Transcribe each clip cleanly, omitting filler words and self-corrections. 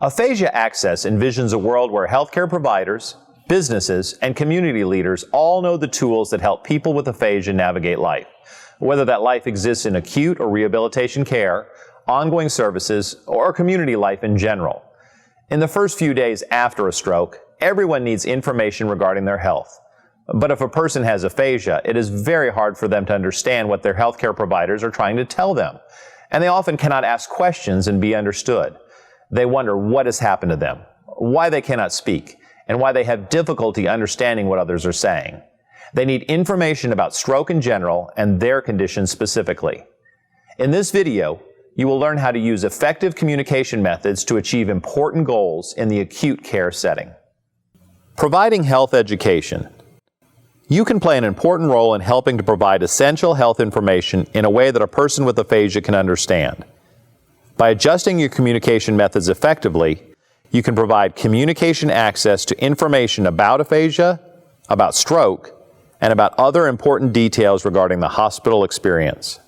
AphasiaAccess envisions a world where healthcare providers, businesses, and community leaders all know the tools that help people with aphasia navigate life, whether that life exists in acute or rehabilitation care, ongoing services, or community life in general. In the first few days after a stroke, everyone needs information regarding their health. But if a person has aphasia, it is very hard for them to understand what their healthcare providers are trying to tell them, and they often cannot ask questions and be understood. They wonder what has happened to them, why they cannot speak, and why they have difficulty understanding what others are saying. They need information about stroke in general and their condition specifically. In this video, you will learn how to use effective communication methods to achieve important goals in the acute care setting. Providing health education. You can play an important role in helping to provide essential health information in a way that a person with aphasia can understand. By adjusting your communication methods effectively, you can provide communication access to information about aphasia, about stroke, and about other important details regarding the hospital experience.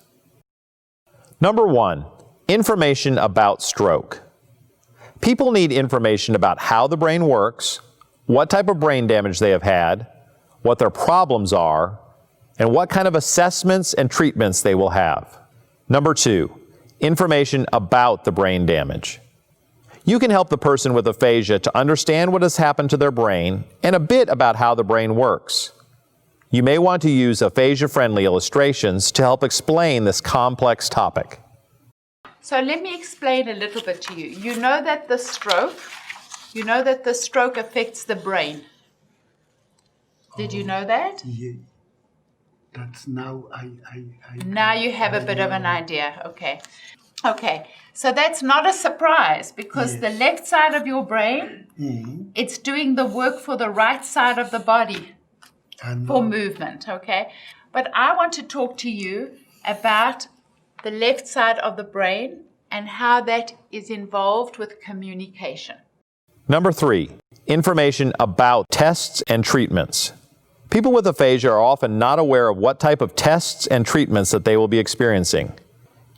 Number 1, information about stroke. People need information about how the brain works, what type of brain damage they have had, what their problems are, and what kind of assessments and treatments they will have. Number 2, information about the brain damage. You can help the person with aphasia to understand what has happened to their brain and a bit about how the brain works. You may want to use aphasia-friendly illustrations to help explain this complex topic. So let me explain a little bit to you. You know that the stroke affects the brain. Did you know that? Yeah. That's now Now you have a bit of an idea. Okay. Okay. So that's not a surprise because Yes. the left side of your brain, it's doing the work for the right side of the body for movement, okay? But I want to talk to you about the left side of the brain and how that is involved with communication. Number 3, information about tests and treatments. People with aphasia are often not aware of what type of tests and treatments that they will be experiencing.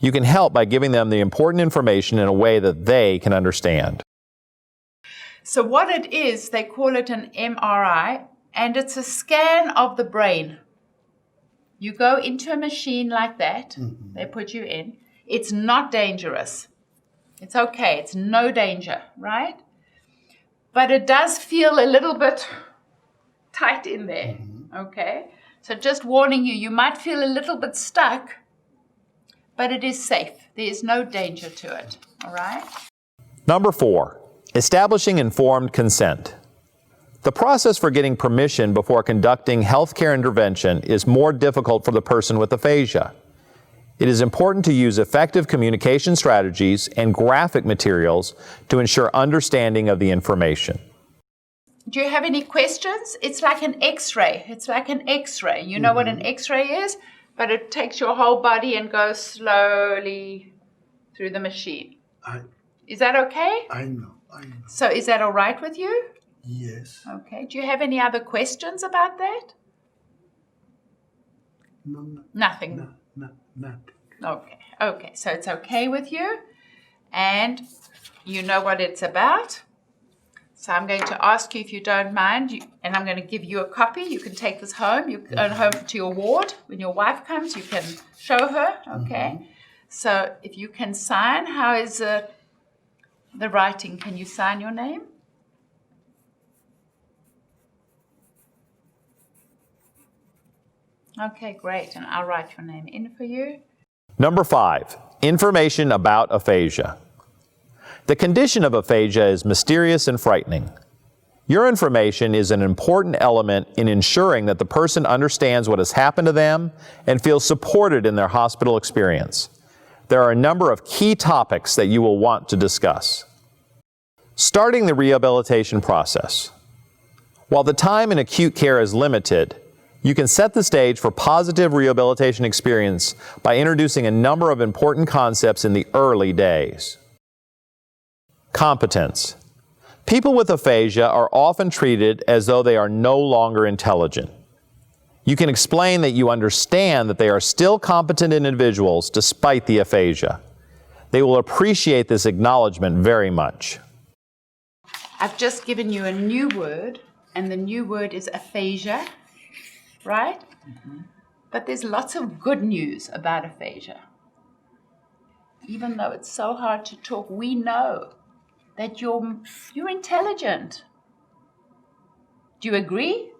You can help by giving them the important information in a way that they can understand. So what it is, they call it an MRI, and it's a scan of the brain. You go into a machine like that, they put you in. It's not dangerous. It's okay, it's no danger, right? But it does feel a little bit tight in there, okay? So just warning you, you might feel a little bit stuck, but it is safe. There is no danger to it, all right? Number 4, establishing informed consent. The process for getting permission before conducting healthcare intervention is more difficult for the person with aphasia. It is important to use effective communication strategies and graphic materials to ensure understanding of the information. Do you have any questions? It's like an X-ray. It's like an X-ray. You know what an X-ray is? But it takes your whole body and goes slowly through the machine. Is that okay? I know. So is that all right with you? Yes. Okay. Do you have any other questions about that? No. Nothing. Nothing. Okay. Okay. So it's okay with you, and you know what it's about. So I'm going to ask you if you don't mind, and I'm going to give you a copy. You can take this home. You go home to your ward. When your wife comes, you can show her. Okay. So if you can sign, how is the writing? Can you sign your name? Okay, great. And I'll write your name in for you. Number 5, information about aphasia. The condition of aphasia is mysterious and frightening. Your information is an important element in ensuring that the person understands what has happened to them and feels supported in their hospital experience. There are a number of key topics that you will want to discuss. Starting the rehabilitation process. While the time in acute care is limited, you can set the stage for positive rehabilitation experience by introducing a number of important concepts in the early days. Competence. People with aphasia are often treated as though they are no longer intelligent. You can explain that you understand that they are still competent individuals despite the aphasia. They will appreciate this acknowledgement very much. I've just given you a new word, and the new word is aphasia, right? But there's lots of good news about aphasia. Even though it's so hard to talk, we know that you're intelligent. Do you agree?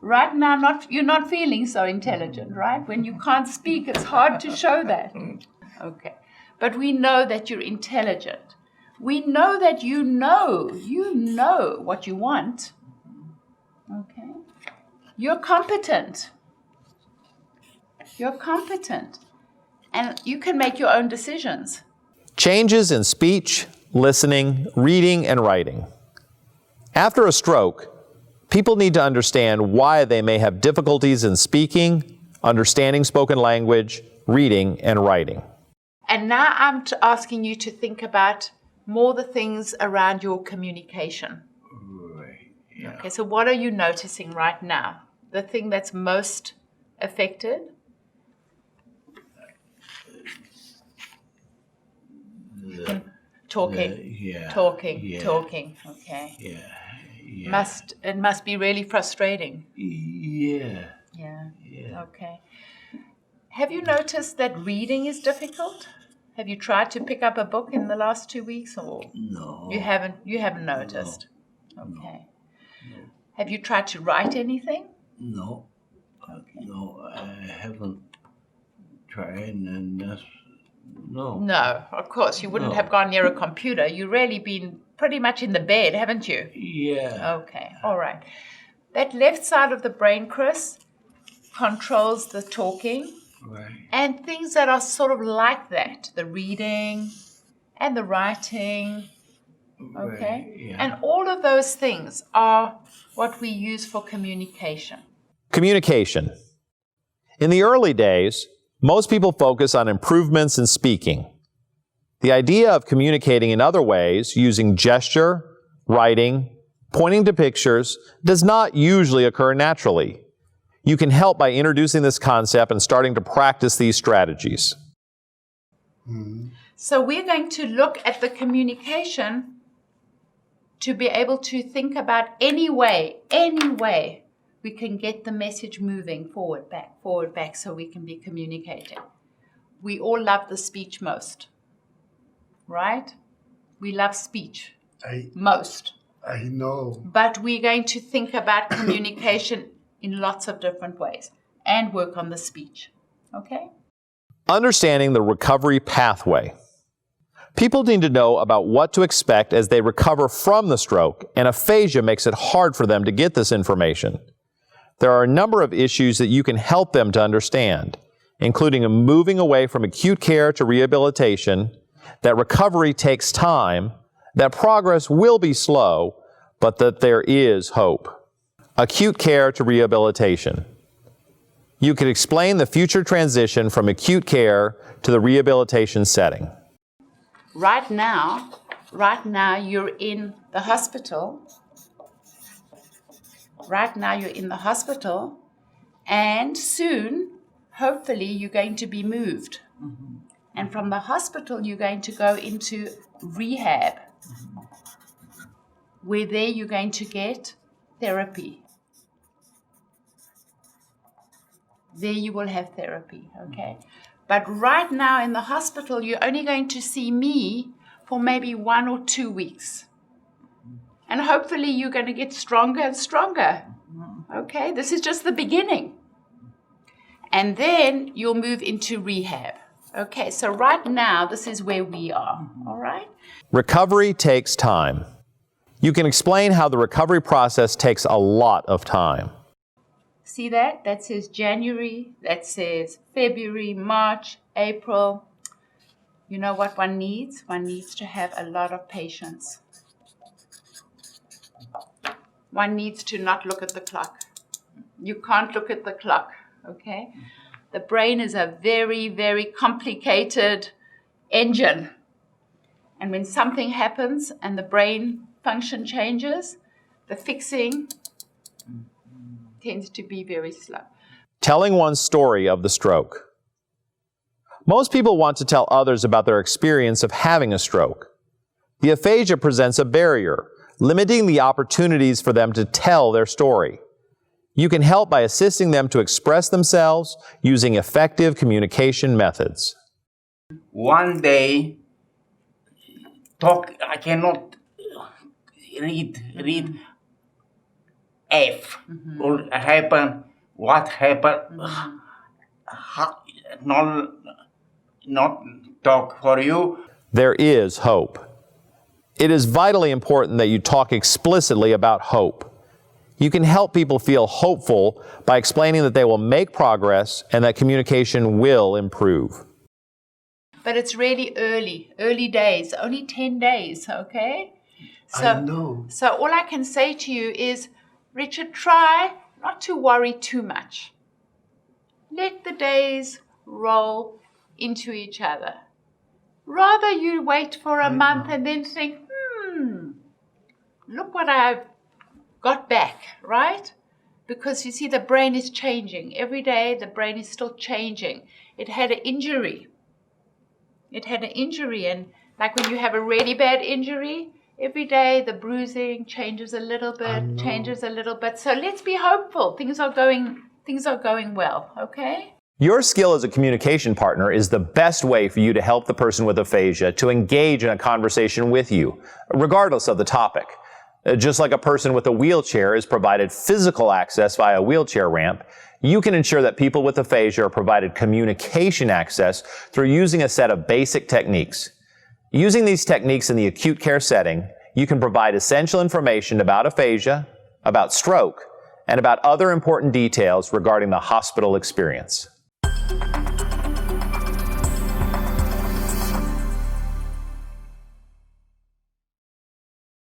Right now, you're not feeling so intelligent, right? When you can't speak, it's hard to show that. Okay. But we know that you're intelligent. We know that you know what you want. Okay. You're competent. You're competent. And you can make your own decisions. Changes in speech, listening, reading, and writing. After a stroke, people need to understand why they may have difficulties in speaking, understanding spoken language, reading, and writing. And now I'm asking you to think about more the things around your communication. Right. Yeah. Okay, so what are you noticing right now? The thing that's most affected? Talking. Yeah. Talking. Yeah. Talking. Okay. Yeah. It must be really frustrating. Yeah. Yeah. Yeah. Okay. Have you noticed that reading is difficult? Have you tried to pick up a book in the last 2 weeks, or No. you haven't noticed? Okay. Have you tried to write anything? No. Okay. No, I haven't tried, and that's no. No, of course. You wouldn't No. have gone near a computer. You've really been pretty much in the bed, haven't you? Yeah. Okay, all right. That left side of the brain, Chris, controls the talking Right. and things that are sort of like that, the reading and the writing, okay? Right. Yeah. And all of those things are what we use for communication. Communication. In the early days, most people focus on improvements in speaking. The idea of communicating in other ways, using gesture, writing, pointing to pictures, does not usually occur naturally. You can help by introducing this concept and starting to practice these strategies. So we're going to look at the communication to be able to think about any way we can get the message moving forward, back, so we can be communicating. We all love the speech most, right? We love speech most. I know. But we're going to think about communication in lots of different ways and work on the speech, okay? Understanding the recovery pathway. People need to know about what to expect as they recover from the stroke, and aphasia makes it hard for them to get this information. There are a number of issues that you can help them to understand, including moving away from acute care to rehabilitation, that recovery takes time, that progress will be slow, but that there is hope. Acute care to rehabilitation. You can explain the future transition from acute care to the rehabilitation setting. Right now you're in the hospital. Right now you're in the hospital, and soon, hopefully, you're going to be moved. Mm-hmm. And from the hospital, you're going to go into rehab, where there you're going to get therapy. There you will have therapy, okay? But right now in the hospital, you're only going to see me for maybe 1 or 2 weeks. And hopefully you're going to get stronger and stronger. Okay, this is just the beginning. And then you'll move into rehab. Okay, so right now, this is where we are, all right? Recovery takes time. You can explain how the recovery process takes a lot of time. See that? That says January, that says February, March, April. You know what one needs? One needs to have a lot of patience. One needs to not look at the clock. You can't look at the clock, okay? The brain is a very, very complicated engine. And when something happens and the brain function changes, the fixing tends to be very slow. Telling one's story of the stroke. Most people want to tell others about their experience of having a stroke. The aphasia presents a barrier, limiting the opportunities for them to tell their story. You can help by assisting them to express themselves using effective communication methods. One day, I cannot read F. What happened? Not talk for you. There is hope. It is vitally important that you talk explicitly about hope. You can help people feel hopeful by explaining that they will make progress and that communication will improve. But it's really early days, only 10 days, okay? I know. So all I can say to you is, Richard, try not to worry too much. Let the days roll into each other. Rather you wait for a month and then think, look what I've got back, right? Because you see, the brain is changing. Every day the brain is still changing. It had an injury. And like when you have a really bad injury, every day the bruising changes a little bit. So let's be hopeful. Things are going well, okay? Your skill as a communication partner is the best way for you to help the person with aphasia to engage in a conversation with you, regardless of the topic. Just like a person with a wheelchair is provided physical access via a wheelchair ramp, you can ensure that people with aphasia are provided communication access through using a set of basic techniques. Using these techniques in the acute care setting, you can provide essential information about aphasia, about stroke, and about other important details regarding the hospital experience.